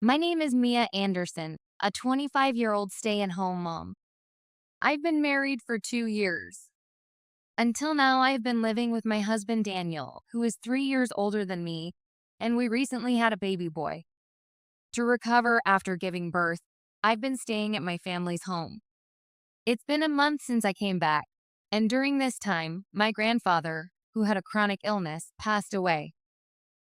My name is Mia Anderson, a 25-year-old stay-at-home mom. I've been married for 2 years. Until now, I've been living with my husband Daniel, who is 3 years older than me, and we recently had a baby boy. To recover after giving birth, I've been staying at my family's home. It's been a month since I came back, and during this time, my grandfather, who had a chronic illness, passed away.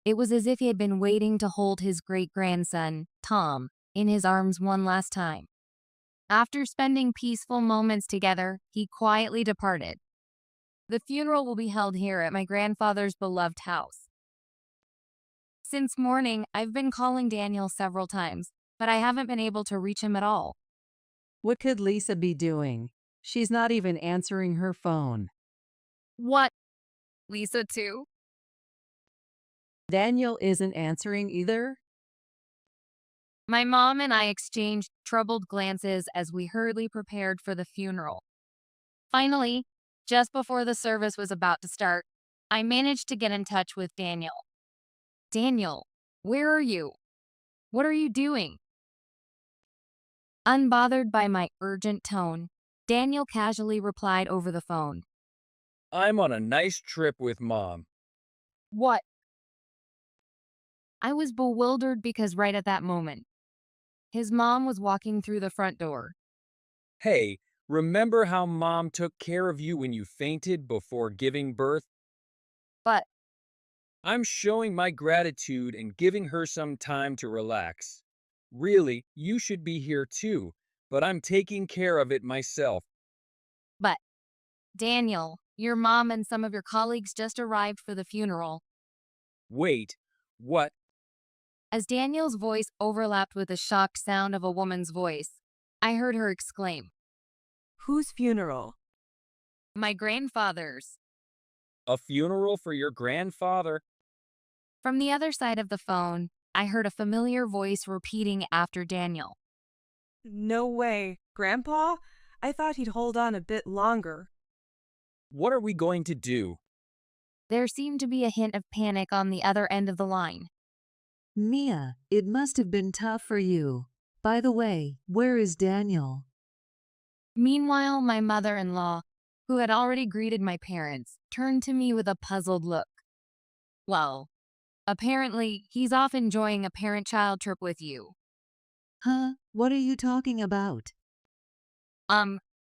It was as if he had been waiting to hold his great-grandson, Tom, in his arms one last time. After spending peaceful moments together, he quietly departed. The funeral will be held here at my grandfather's beloved house. Since morning, I've been calling Daniel several times, but I haven't been able to reach him at all. What could Lisa be doing? She's not even answering her phone. What? Lisa, too? Daniel isn't answering either? My mom and I exchanged troubled glances as we hurriedly prepared for the funeral. Finally, just before the service was about to start, I managed to get in touch with Daniel. Daniel, where are you? What are you doing? Unbothered by my urgent tone, Daniel casually replied over the phone. I'm on a nice trip with Mom. What? I was bewildered because right at that moment, his mom was walking through the front door. Hey, remember how Mom took care of you when you fainted before giving birth? But I'm showing my gratitude and giving her some time to relax. Really, you should be here too, but I'm taking care of it myself. but, Daniel, your mom and some of your colleagues just arrived for the funeral. Wait, what? As Daniel's voice overlapped with the shocked sound of a woman's voice, I heard her exclaim, Whose funeral? My grandfather's. A funeral for your grandfather? From the other side of the phone, I heard a familiar voice repeating after Daniel. No way. Grandpa? I thought he'd hold on a bit longer. What are we going to do? There seemed to be a hint of panic on the other end of the line. Mia, it must have been tough for you. By the way, where is Daniel? Meanwhile, my mother-in-law, who had already greeted my parents, turned to me with a puzzled look. Well, apparently, he's off enjoying a parent-child trip with you. Huh? What are you talking about?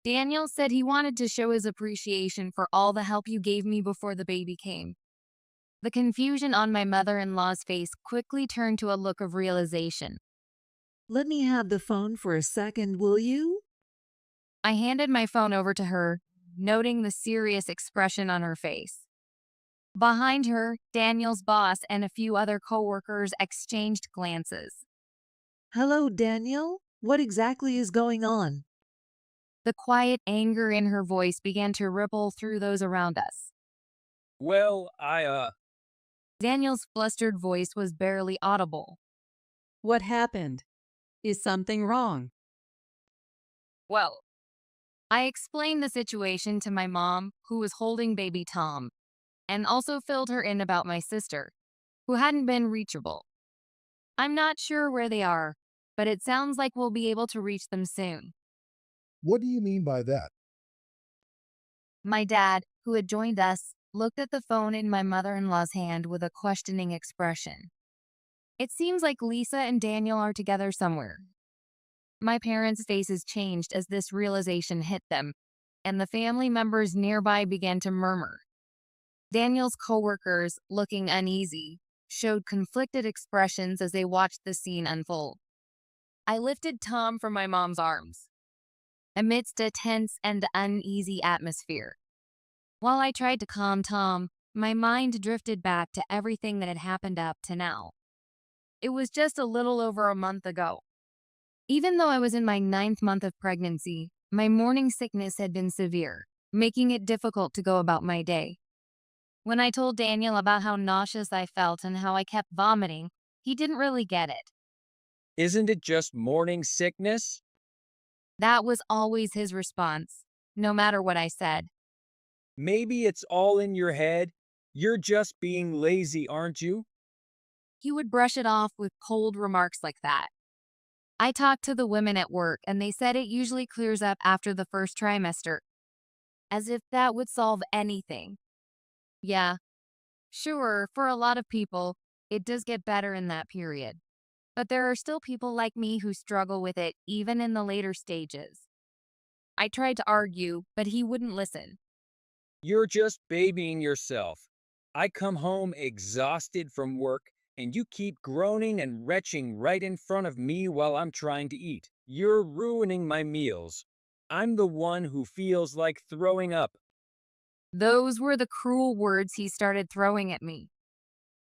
Daniel said he wanted to show his appreciation for all the help you gave me before the baby came. The confusion on my mother-in-law's face quickly turned to a look of realization. Let me have the phone for a second, will you? I handed my phone over to her, noting the serious expression on her face. Behind her, Daniel's boss and a few other coworkers exchanged glances. Hello, Daniel. What exactly is going on? The quiet anger in her voice began to ripple through those around us. Well, Daniel's flustered voice was barely audible. What happened? Is something wrong? Well, I explained the situation to my mom, who was holding baby Tom, and also filled her in about my sister, who hadn't been reachable. I'm not sure where they are, but it sounds like we'll be able to reach them soon. What do you mean by that? My dad, who had joined us, looked at the phone in my mother-in-law's hand with a questioning expression. It seems like Lisa and Daniel are together somewhere. My parents' faces changed as this realization hit them, and the family members nearby began to murmur. Daniel's coworkers, looking uneasy, showed conflicted expressions as they watched the scene unfold. I lifted Tom from my mom's arms, amidst a tense and uneasy atmosphere. While I tried to calm Tom, my mind drifted back to everything that had happened up to now. It was just a little over a month ago. Even though I was in my 9th month of pregnancy, my morning sickness had been severe, making it difficult to go about my day. When I told Daniel about how nauseous I felt and how I kept vomiting, he didn't really get it. isn't it just morning sickness? That was always his response, no matter what I said. Maybe it's all in your head. You're just being lazy, aren't you? he would brush it off with cold remarks like that. I talked to the women at work and they said it usually clears up after the first trimester, as if that would solve anything. Yeah, sure, for a lot of people, it does get better in that period. But there are still people like me who struggle with it even in the later stages. I tried to argue, but he wouldn't listen. You're just babying yourself. I come home exhausted from work, and you keep groaning and retching right in front of me while I'm trying to eat. You're ruining my meals. I'm the one who feels like throwing up. Those were the cruel words he started throwing at me.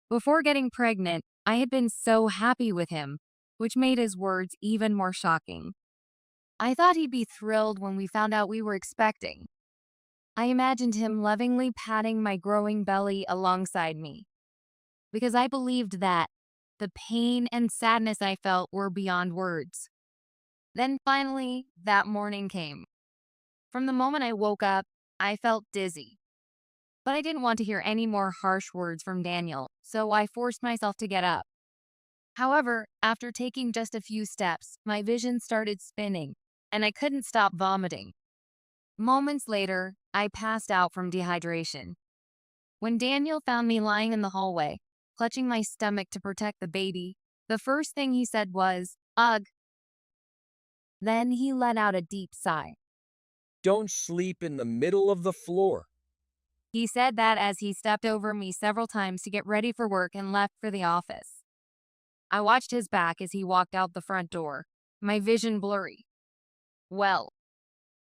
Before getting pregnant, I had been so happy with him, which made his words even more shocking. I thought he'd be thrilled when we found out we were expecting. I imagined him lovingly patting my growing belly alongside me, because I believed that the pain and sadness I felt were beyond words. Then finally, that morning came. From the moment I woke up, I felt dizzy. But I didn't want to hear any more harsh words from Daniel, so I forced myself to get up. However, after taking just a few steps, my vision started spinning, and I couldn't stop vomiting. Moments later, I passed out from dehydration. When Daniel found me lying in the hallway, clutching my stomach to protect the baby, the first thing he said was, "Ugh." Then he let out a deep sigh. Don't sleep in the middle of the floor. He said that as he stepped over me several times to get ready for work and left for the office. I watched his back as he walked out the front door, my vision blurry. Well,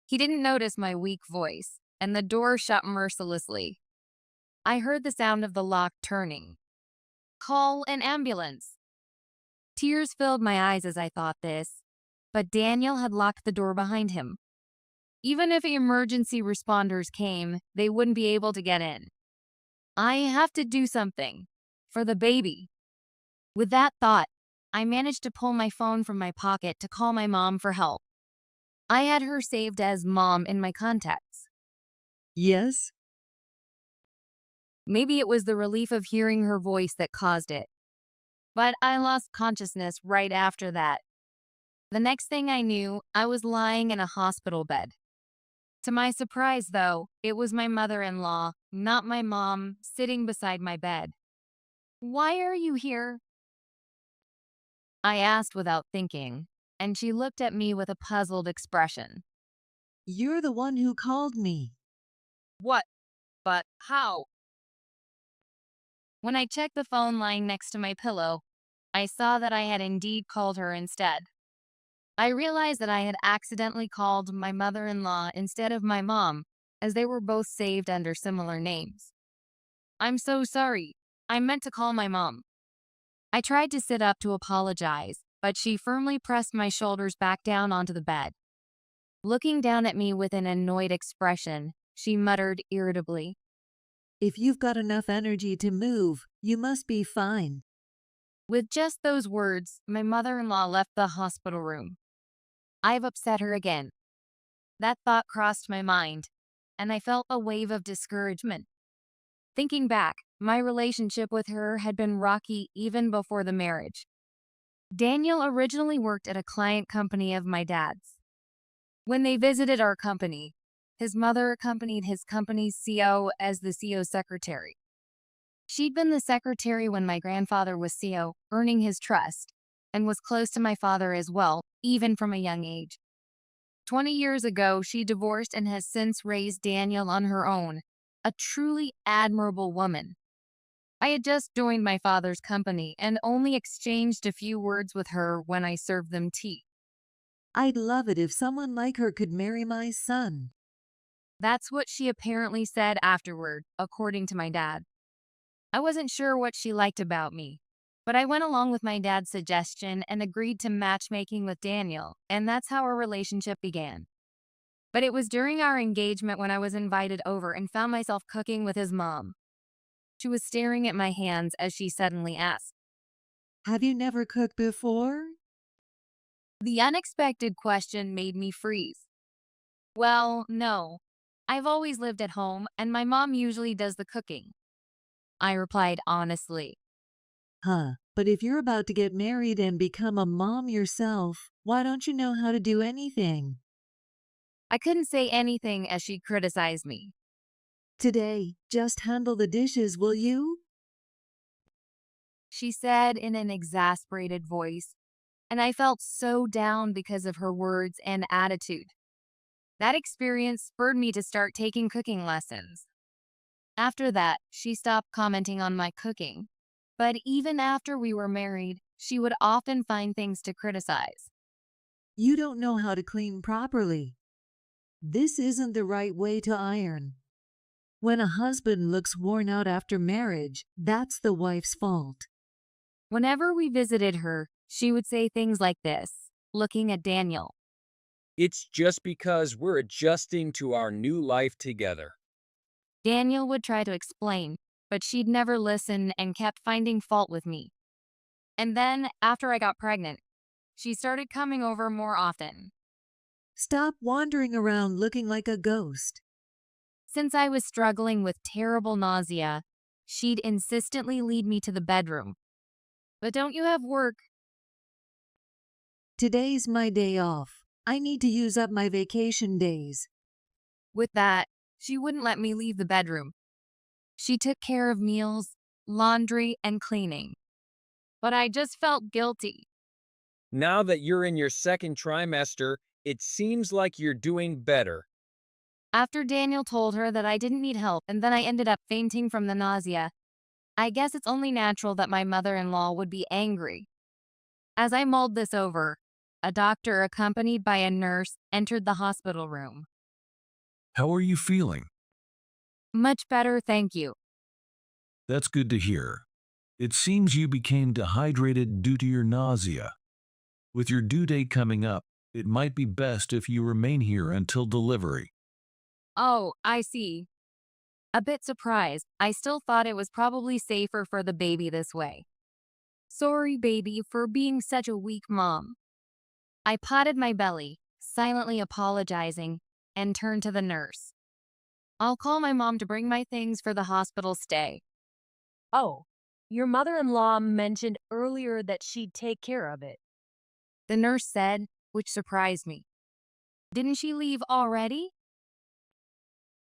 he didn't notice my weak voice, and the door shut mercilessly. I heard the sound of the lock turning. Call an ambulance. Tears filled my eyes as I thought this, but Daniel had locked the door behind him. Even if emergency responders came, they wouldn't be able to get in. I have to do something for the baby. With that thought, I managed to pull my phone from my pocket to call my mom for help. I had her saved as Mom in my contacts. Yes? Maybe it was the relief of hearing her voice that caused it. But I lost consciousness right after that. The next thing I knew, I was lying in a hospital bed. To my surprise, though, it was my mother-in-law, not my mom, sitting beside my bed. "Why are you here?" I asked without thinking, and she looked at me with a puzzled expression. You're the one who called me. "What? But how?" When I checked the phone lying next to my pillow, I saw that I had indeed called her instead. I realized that I had accidentally called my mother-in-law instead of my mom, as they were both saved under similar names. "I'm so sorry. I meant to call my mom." I tried to sit up to apologize, but she firmly pressed my shoulders back down onto the bed. Looking down at me with an annoyed expression, she muttered irritably, If you've got enough energy to move, you must be fine. With just those words, my mother-in-law left the hospital room. I've upset her again. That thought crossed my mind, and I felt a wave of discouragement. Thinking back, my relationship with her had been rocky even before the marriage. Daniel originally worked at a client company of my dad's. When they visited our company, his mother accompanied his company's CO as the CO's secretary. She'd been the secretary when my grandfather was CO, earning his trust, and was close to my father as well, even from a young age. 20 years ago, she divorced and has since raised Daniel on her own, a truly admirable woman. I had just joined my father's company and only exchanged a few words with her when I served them tea. I'd love it if someone like her could marry my son. That's what she apparently said afterward, according to my dad. I wasn't sure what she liked about me, but I went along with my dad's suggestion and agreed to matchmaking with Daniel, and that's how our relationship began. But it was during our engagement when I was invited over and found myself cooking with his mom. She was staring at my hands as she suddenly asked. Have you never cooked before? The unexpected question made me freeze. Well, no. I've always lived at home, and my mom usually does the cooking, I replied honestly. Huh, But if you're about to get married and become a mom yourself, why don't you know how to do anything? I couldn't say anything as she criticized me. Today, just handle the dishes, will you? She said in an exasperated voice, and I felt so down because of her words and attitude. That experience spurred me to start taking cooking lessons. After that, she stopped commenting on my cooking. But even after we were married, she would often find things to criticize. You don't know how to clean properly. This isn't the right way to iron. When a husband looks worn out after marriage, that's the wife's fault. Whenever we visited her, she would say things like this, looking at Daniel. It's just because we're adjusting to our new life together. Daniel would try to explain, but she'd never listen and kept finding fault with me. And then, after I got pregnant, she started coming over more often. Stop wandering around looking like a ghost. Since I was struggling with terrible nausea, she'd insistently lead me to the bedroom. But don't you have work? Today's my day off. I need to use up my vacation days. With that, she wouldn't let me leave the bedroom. She took care of meals, laundry, and cleaning. But I just felt guilty. Now that you're in your second trimester, it seems like you're doing better. After Daniel told her that I didn't need help and then I ended up fainting from the nausea, I guess it's only natural that my mother-in-law would be angry. As I mulled this over, a doctor accompanied by a nurse entered the hospital room. How are you feeling? Much better, thank you. That's good to hear. It seems you became dehydrated due to your nausea. With your due date coming up, it might be best if you remain here until delivery. Oh, I see. A bit surprised, I still thought it was probably safer for the baby this way. Sorry, baby, for being such a weak mom. I patted my belly, silently apologizing, and turned to the nurse. I'll call my mom to bring my things for the hospital stay. Oh, your mother-in-law mentioned earlier that she'd take care of it. The nurse said, which surprised me. Didn't she leave already?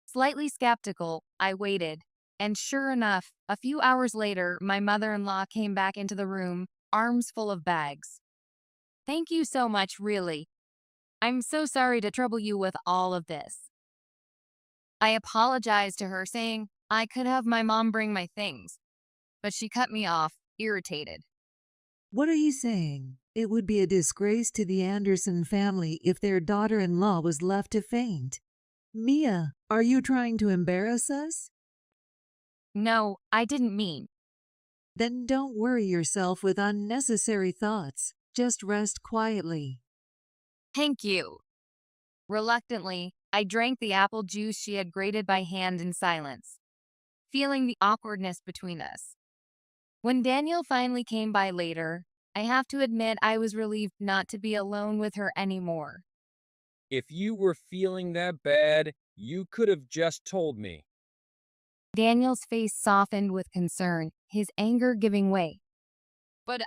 Slightly skeptical, I waited, and sure enough, a few hours later, my mother-in-law came back into the room, arms full of bags. Thank you so much, really. I'm so sorry to trouble you with all of this. I apologized to her, saying I could have my mom bring my things, but she cut me off, irritated. What are you saying? It would be a disgrace to the Anderson family if their daughter-in-law was left to faint. Mia, are you trying to embarrass us? No, I didn't mean. Then don't worry yourself with unnecessary thoughts. Just rest quietly. Thank you. Reluctantly, I drank the apple juice she had grated by hand in silence, feeling the awkwardness between us. When Daniel finally came by later, I have to admit I was relieved not to be alone with her anymore. If you were feeling that bad, you could have just told me. Daniel's face softened with concern, his anger giving way. But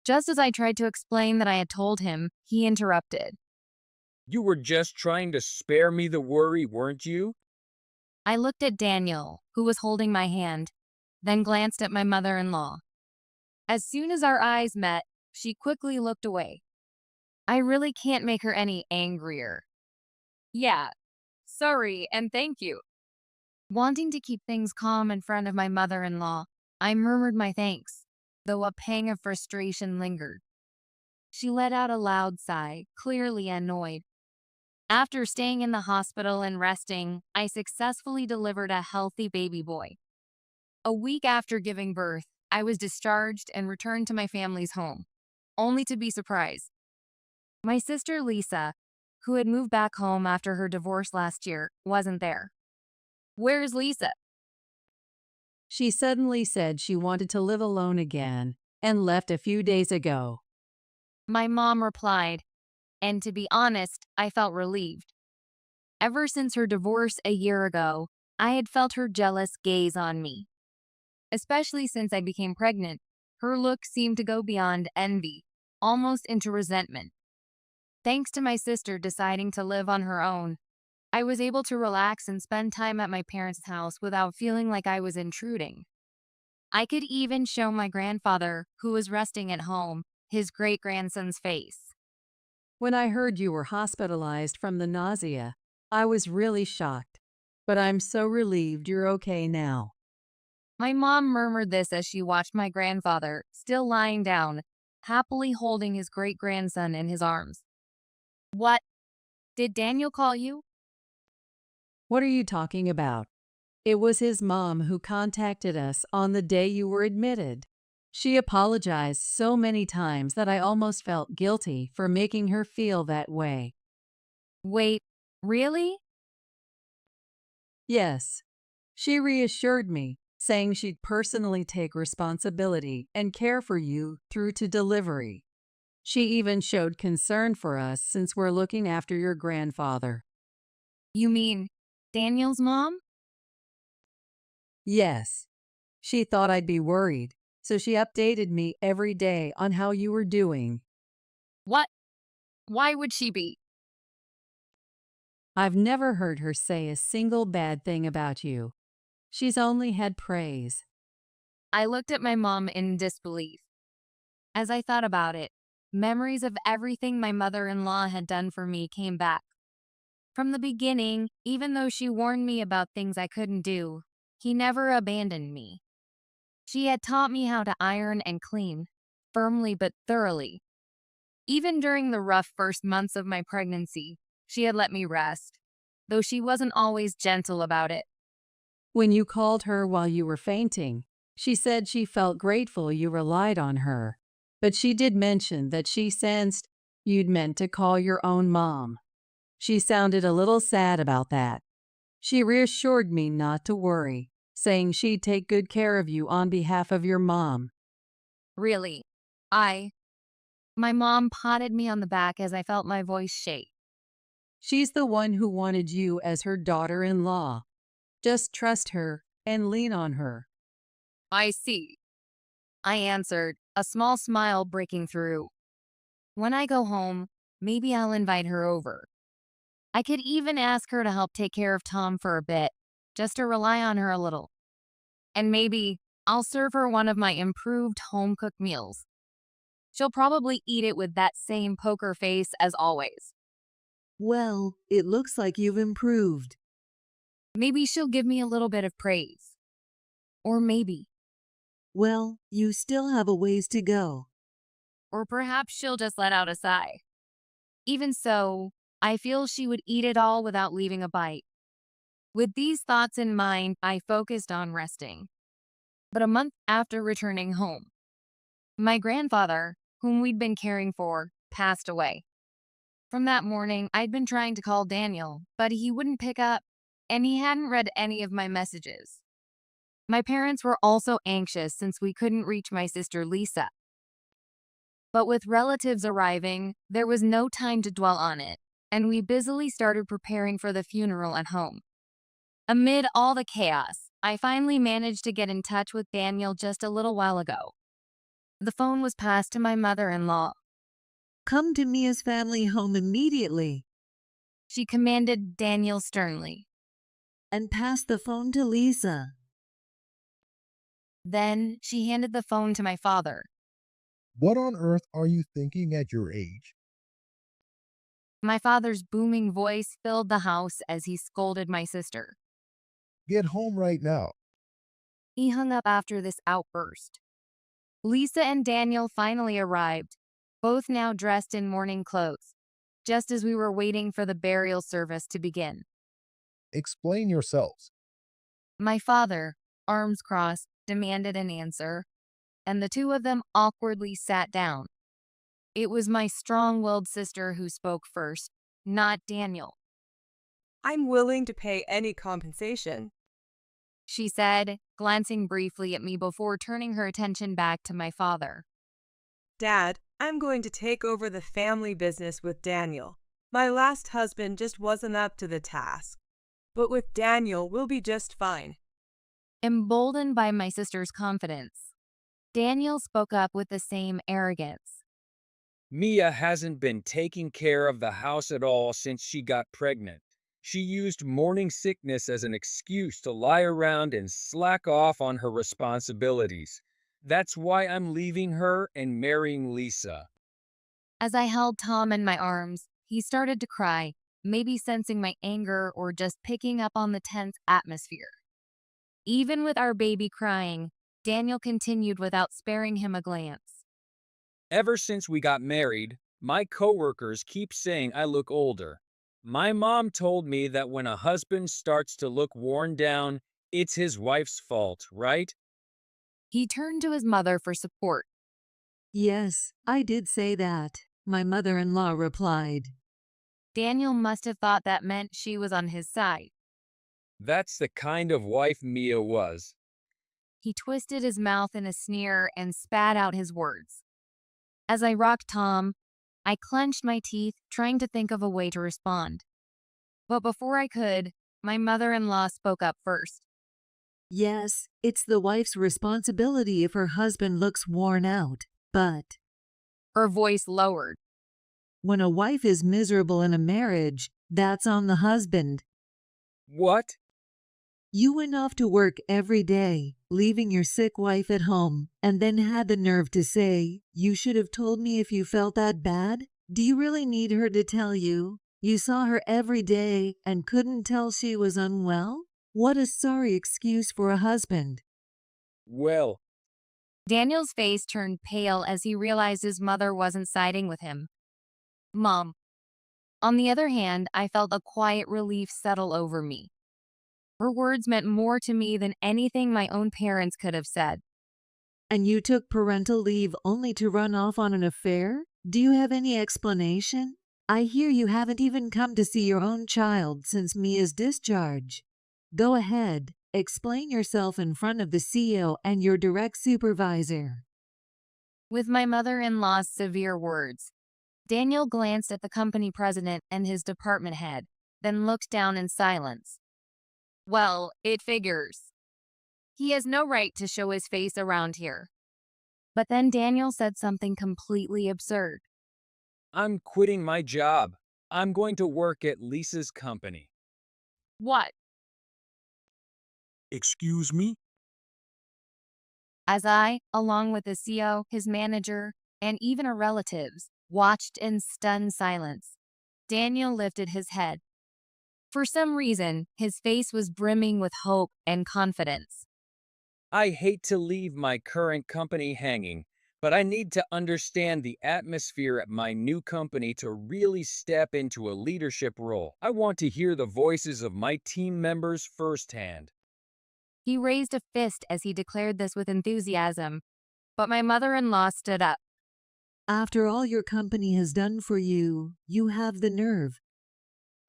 just as I tried to explain that I had told him, he interrupted. You were just trying to spare me the worry, weren't you? I looked at Daniel, who was holding my hand, then glanced at my mother-in-law. As soon as our eyes met, she quickly looked away. I really can't make her any angrier. Yeah, sorry and thank you. Wanting to keep things calm in front of my mother-in-law, I murmured my thanks, though a pang of frustration lingered. She let out a loud sigh, clearly annoyed. After staying in the hospital and resting, I successfully delivered a healthy baby boy. A week after giving birth, I was discharged and returned to my family's home, only to be surprised. My sister Lisa, who had moved back home after her divorce last year, wasn't there. Where's Lisa? She suddenly said she wanted to live alone again and left a few days ago. My mom replied, and to be honest, I felt relieved. Ever since her divorce a year ago, I had felt her jealous gaze on me. Especially since I became pregnant, Her look seemed to go beyond envy, almost into resentment. Thanks to my sister deciding to live on her own, I was able to relax and spend time at my parents' house without feeling like I was intruding. I could even show my grandfather, who was resting at home, his great-grandson's face. When I heard you were hospitalized from the nausea, I was really shocked. But I'm so relieved you're okay now. My mom murmured this as she watched my grandfather, still lying down, happily holding his great-grandson in his arms. What? Did Daniel call you? What are you talking about? It was his mom who contacted us on the day you were admitted. She apologized so many times that I almost felt guilty for making her feel that way. Wait, really? Yes. She reassured me, saying she'd personally take responsibility and care for you through to delivery. She even showed concern for us since we're looking after your grandfather. You mean Daniel's mom? Yes. She thought I'd be worried, so she updated me every day on how you were doing. What? Why would she be? I've never heard her say a single bad thing about you. She's only had praise. I looked at my mom in disbelief. As I thought about it, memories of everything my mother-in-law had done for me came back. From the beginning, even though she warned me about things I couldn't do, he never abandoned me. She had taught me how to iron and clean, firmly but thoroughly. Even during the rough first months of my pregnancy, she had let me rest, though she wasn't always gentle about it. When you called her while you were fainting, she said she felt grateful you relied on her, but she did mention that she sensed you'd meant to call your own mom. She sounded a little sad about that. She reassured me not to worry, saying she'd take good care of you on behalf of your mom. Really, my mom patted me on the back as I felt my voice shake. She's the one who wanted you as her daughter-in-law. Just trust her and lean on her. I see, I answered, a small smile breaking through. When I go home, maybe I'll invite her over. I could even ask her to help take care of Tom for a bit, just to rely on her a little. And maybe I'll serve her one of my improved home-cooked meals. She'll probably eat it with that same poker face as always. Well, it looks like you've improved. Maybe she'll give me a little bit of praise. Or maybe. Well, you still have a ways to go. Or perhaps she'll just let out a sigh. Even so, I feel she would eat it all without leaving a bite. With these thoughts in mind, I focused on resting. But a month after returning home, my grandfather, whom we'd been caring for, passed away. From that morning, I'd been trying to call Daniel, but he wouldn't pick up, and he hadn't read any of my messages. My parents were also anxious since we couldn't reach my sister Lisa. But with relatives arriving, there was no time to dwell on it, and we busily started preparing for the funeral at home. Amid all the chaos, I finally managed to get in touch with Daniel just a little while ago. The phone was passed to my mother-in-law. Come to Mia's family home immediately. She commanded Daniel sternly. And pass the phone to Lisa. Then she handed the phone to my father. What on earth are you thinking at your age? My father's booming voice filled the house as he scolded my sister. Get home right now. He hung up after this outburst. Lisa and Daniel finally arrived, both now dressed in mourning clothes, just as we were waiting for the burial service to begin. Explain yourselves. My father, arms crossed, demanded an answer, and the two of them awkwardly sat down. It was my strong-willed sister who spoke first, not Daniel. I'm willing to pay any compensation. She said, glancing briefly at me before turning her attention back to my father. Dad, I'm going to take over the family business with Daniel. My last husband just wasn't up to the task. But with Daniel, we'll be just fine. Emboldened by my sister's confidence, Daniel spoke up with the same arrogance. Mia hasn't been taking care of the house at all since she got pregnant. She used morning sickness as an excuse to lie around and slack off on her responsibilities. That's why I'm leaving her and marrying Lisa. As I held Tom in my arms, he started to cry, maybe sensing my anger or just picking up on the tense atmosphere. Even with our baby crying, Daniel continued without sparing him a glance. Ever since we got married, my coworkers keep saying I look older. My mom told me that when a husband starts to look worn down, it's his wife's fault, right? He turned to his mother for support. Yes, I did say that, my mother-in-law replied. Daniel must have thought that meant she was on his side. That's the kind of wife Mia was. He twisted his mouth in a sneer and spat out his words. As I rocked Tom, I clenched my teeth, trying to think of a way to respond. But before I could, my mother-in-law spoke up first. Yes, it's the wife's responsibility if her husband looks worn out, but Her voice lowered. when a wife is miserable in a marriage, that's on the husband. What? You went off to work every day, leaving your sick wife at home, and then had the nerve to say, "You should have told me if you felt that bad." Do you really need her to tell you? You saw her every day and couldn't tell she was unwell? What a sorry excuse for a husband. Well, Daniel's face turned pale as he realized his mother wasn't siding with him. Mom. On the other hand, I felt a quiet relief settle over me. Her words meant more to me than anything my own parents could have said. And you took parental leave only to run off on an affair? Do you have any explanation? I hear you haven't even come to see your own child since Mia's discharge. Go ahead, explain yourself in front of the CEO and your direct supervisor. With my mother-in-law's severe words, Daniel glanced at the company president and his department head, then looked down in silence. Well, it figures. He has no right to show his face around here. But then Daniel said something completely absurd. I'm quitting my job. I'm going to work at Lisa's company. What? Excuse me? As I, along with the CEO, his manager, and even her relatives, watched in stunned silence, Daniel lifted his head. For some reason, his face was brimming with hope and confidence. I hate to leave my current company hanging, but I need to understand the atmosphere at my new company to really step into a leadership role. I want to hear the voices of my team members firsthand. He raised a fist as he declared this with enthusiasm, but my mother-in-law stood up. After all your company has done for you, you have the nerve.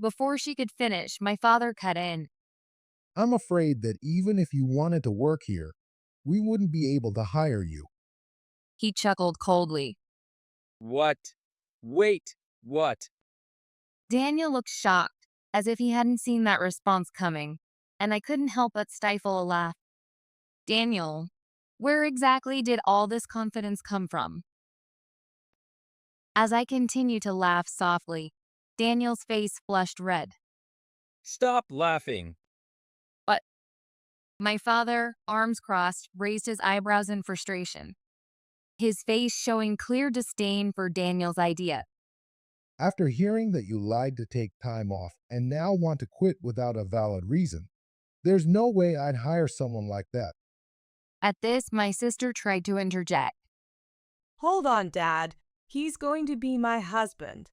Before she could finish, my father cut in. I'm afraid that even if you wanted to work here, we wouldn't be able to hire you. He chuckled coldly. What? Wait, what? Daniel looked shocked, as if he hadn't seen that response coming, and I couldn't help but stifle a laugh. Daniel, where exactly did all this confidence come from? As I continued to laugh softly, Daniel's face flushed red. Stop laughing. But my father, arms crossed, raised his eyebrows in frustration, his face showing clear disdain for Daniel's idea. After hearing that you lied to take time off and now want to quit without a valid reason, there's no way I'd hire someone like that. At this, my sister tried to interject. Hold on, Dad. He's going to be my husband.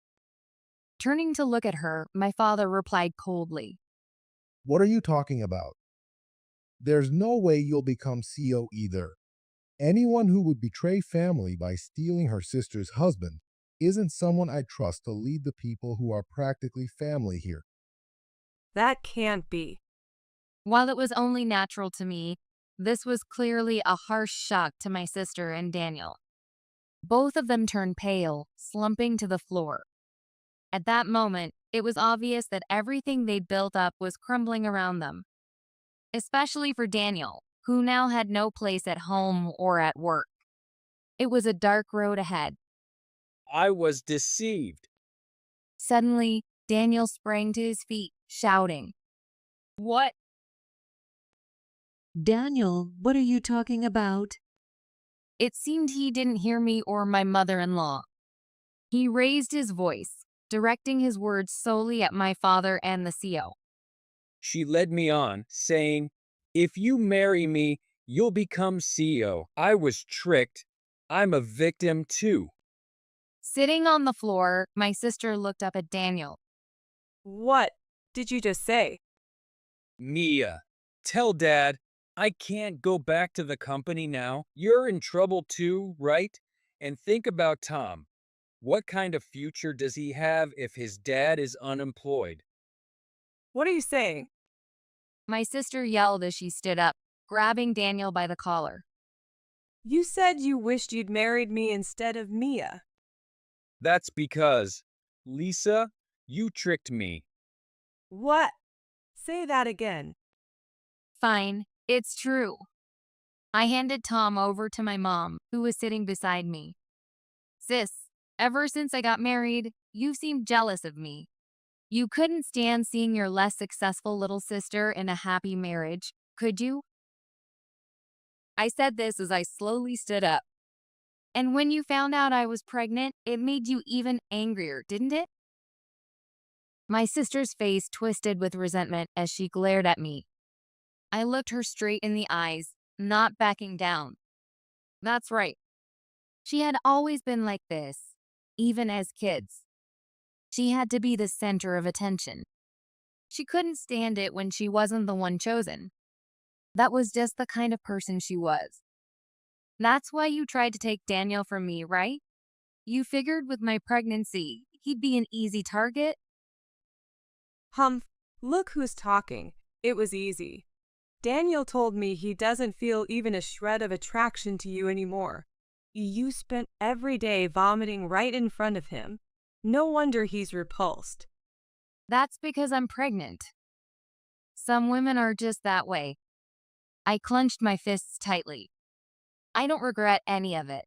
Turning to look at her, my father replied coldly. What are you talking about? There's no way you'll become CEO either. Anyone who would betray family by stealing her sister's husband isn't someone I trust to lead the people who are practically family here. That can't be. While it was only natural to me, this was clearly a harsh shock to my sister and Daniel. Both of them turned pale, slumping to the floor. At that moment, it was obvious that everything they'd built up was crumbling around them. Especially for Daniel, who now had no place at home or at work. It was a dark road ahead. I was deceived. Suddenly, Daniel sprang to his feet, shouting, "What?" Daniel, what are you talking about? It seemed he didn't hear me or my mother-in-law. He raised his voice, directing his words solely at my father and the CO. She led me on, saying, "If you marry me, you'll become CEO." I was tricked. I'm a victim too. Sitting on the floor, my sister looked up at Daniel. What did you just say? Mia, tell Dad, I can't go back to the company now. You're in trouble too, right? And think about Tom. What kind of future does he have if his dad is unemployed? What are you saying? My sister yelled as she stood up, grabbing Daniel by the collar. You said you wished you'd married me instead of Mia. That's because, Lisa, you tricked me. What? Say that again. Fine, it's true. I handed Tom over to my mom, who was sitting beside me. Sis, ever since I got married, you seemed jealous of me. You couldn't stand seeing your less successful little sister in a happy marriage, could you? I said this as I slowly stood up. And when you found out I was pregnant, it made you even angrier, didn't it? My sister's face twisted with resentment as she glared at me. I looked her straight in the eyes, not backing down. That's right. She had always been like this, even as kids. She had to be the center of attention. She couldn't stand it when she wasn't the one chosen. That was just the kind of person she was. That's why you tried to take Daniel from me, right? You figured with my pregnancy, he'd be an easy target? Humph, look who's talking. It was easy. Daniel told me he doesn't feel even a shred of attraction to you anymore. You spent every day vomiting right in front of him. No wonder he's repulsed. That's because I'm pregnant. Some women are just that way. I clenched my fists tightly. I don't regret any of it.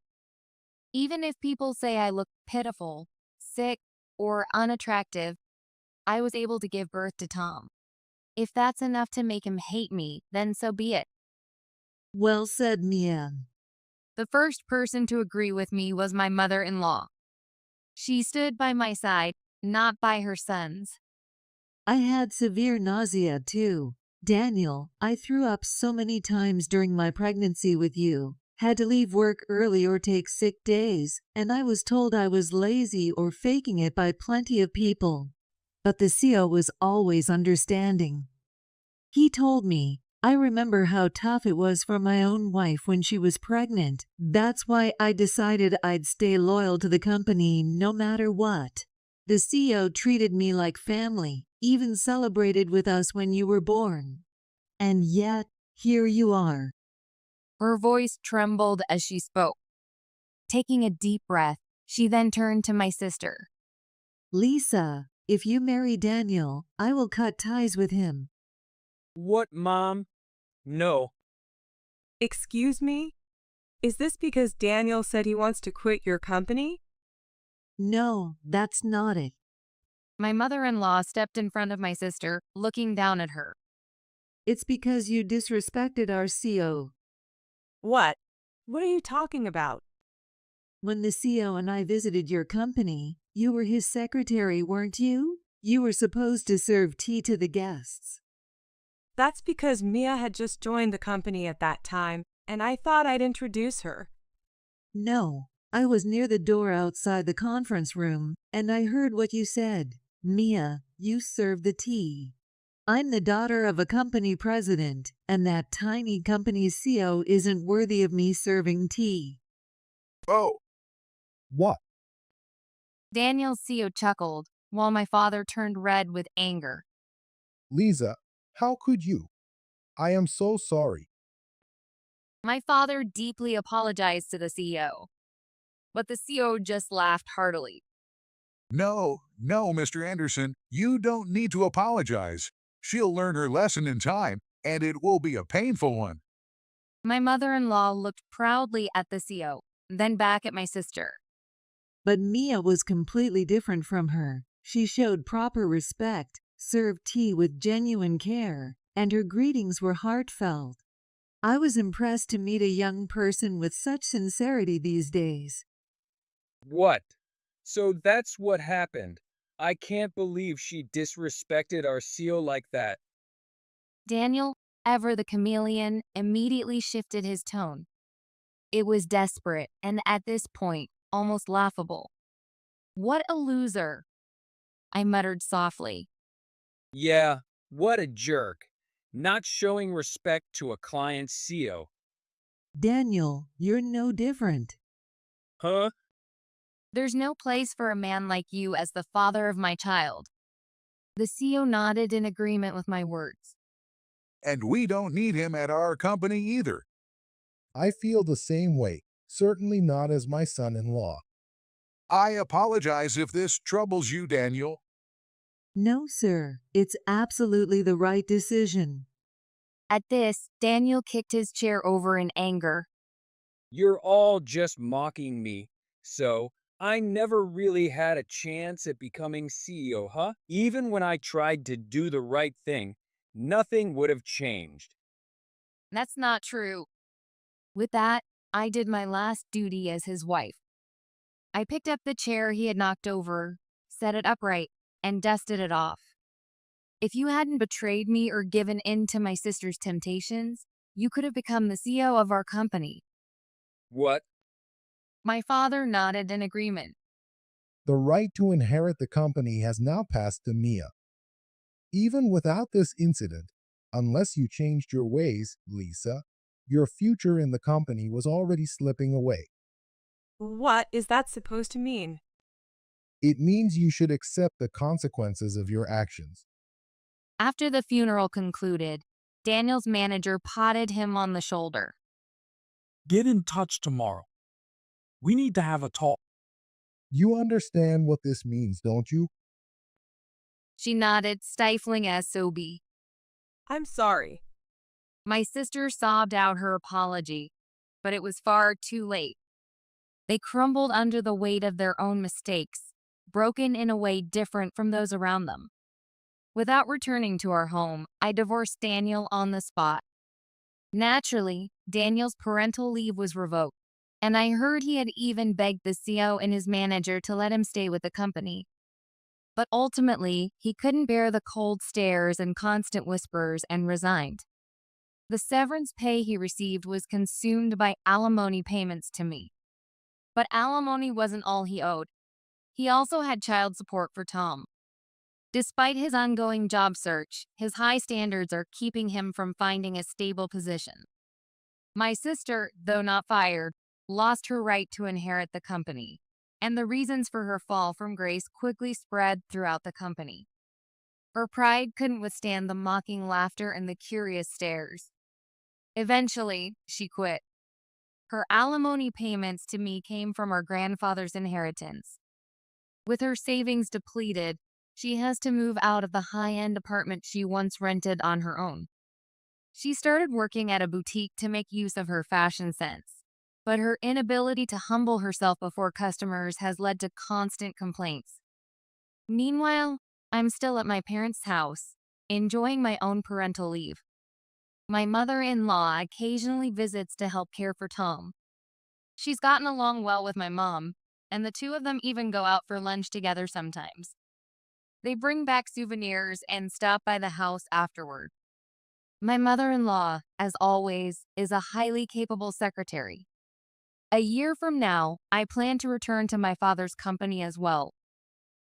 Even if people say I look pitiful, sick, or unattractive, I was able to give birth to Tom. If that's enough to make him hate me, then so be it. Well said, Mia. The first person to agree with me was my mother-in-law. She stood by my side, not by her son's. I had severe nausea too. Daniel, I threw up so many times during my pregnancy with you. Had to leave work early or take sick days, and I was told I was lazy or faking it by plenty of people. But the CO was always understanding. He told me, I remember how tough it was for my own wife when she was pregnant. That's why I decided I'd stay loyal to the company no matter what. The CEO treated me like family, even celebrated with us when you were born. And yet, here you are. Her voice trembled as she spoke. Taking a deep breath, she then turned to my sister. Lisa, if you marry Daniel, I will cut ties with him. What, Mom? No. Excuse me? Is this because Daniel said he wants to quit your company? No, that's not it. My mother-in-law stepped in front of my sister, looking down at her. It's because you disrespected our CO. What? What are you talking about? When the CEO and I visited your company, you were his secretary, weren't you? You were supposed to serve tea to the guests. That's because Mia had just joined the company at that time, and I thought I'd introduce her. No, I was near the door outside the conference room, and I heard what you said. Mia, you serve the tea. I'm the daughter of a company president, and that tiny company's CEO isn't worthy of me serving tea. Oh. What? Daniel's CO chuckled, while my father turned red with anger. Lisa, how could you? I am so sorry. My father deeply apologized to the CEO, but the CEO just laughed heartily. No, Mr. Anderson, you don't need to apologize. She'll learn her lesson in time, and it will be a painful one. My mother-in-law looked proudly at the CO, then back at my sister. But Mia was completely different from her. She showed proper respect, served tea with genuine care, and her greetings were heartfelt. I was impressed to meet a young person with such sincerity these days. What? So that's what happened. I can't believe she disrespected our seal like that. Daniel, ever the chameleon, immediately shifted his tone. It was desperate and at this point, almost laughable. What a loser, I muttered softly. Yeah, what a jerk. Not showing respect to a client's CEO. Daniel, you're no different. Huh? There's no place for a man like you as the father of my child. The CEO nodded in agreement with my words. And we don't need him at our company either. I feel the same way, certainly not as my son-in-law. I apologize if this troubles you, Daniel. No, sir, it's absolutely the right decision. At this, Daniel kicked his chair over in anger. You're all just mocking me. So, I never really had a chance at becoming CEO, huh? Even when I tried to do the right thing, nothing would have changed. That's not true. With that, I did my last duty as his wife. I picked up the chair he had knocked over, set it upright, and dusted it off. If you hadn't betrayed me or given in to my sister's temptations, you could have become the CEO of our company. What? My father nodded in agreement. The right to inherit the company has now passed to Mia. Even without this incident, unless you changed your ways, Lisa, your future in the company was already slipping away. What is that supposed to mean? It means you should accept the consequences of your actions. After the funeral concluded, Daniel's manager patted him on the shoulder. Get in touch tomorrow. We need to have a talk. You understand what this means, don't you? She nodded, stifling a sob. I'm sorry. My sister sobbed out her apology, but it was far too late. They crumbled under the weight of their own mistakes, broken in a way different from those around them. Without returning to our home, I divorced Daniel on the spot. Naturally, Daniel's parental leave was revoked, and I heard he had even begged the CEO and his manager to let him stay with the company. But ultimately, he couldn't bear the cold stares and constant whispers and resigned. The severance pay he received was consumed by alimony payments to me. But alimony wasn't all he owed. He also had child support for Tom. Despite his ongoing job search, his high standards are keeping him from finding a stable position. My sister, though not fired, lost her right to inherit the company, and the reasons for her fall from grace quickly spread throughout the company. Her pride couldn't withstand the mocking laughter and the curious stares. Eventually, she quit. Her alimony payments to me came from our grandfather's inheritance. With her savings depleted, she has to move out of the high-end apartment she once rented on her own. She started working at a boutique to make use of her fashion sense, but her inability to humble herself before customers has led to constant complaints. Meanwhile, I'm still at my parents' house, enjoying my own parental leave. My mother-in-law occasionally visits to help care for Tom. She's gotten along well with my mom, and the two of them even go out for lunch together sometimes. They bring back souvenirs and stop by the house afterward. My mother-in-law, as always, is a highly capable secretary. A year from now, I plan to return to my father's company as well,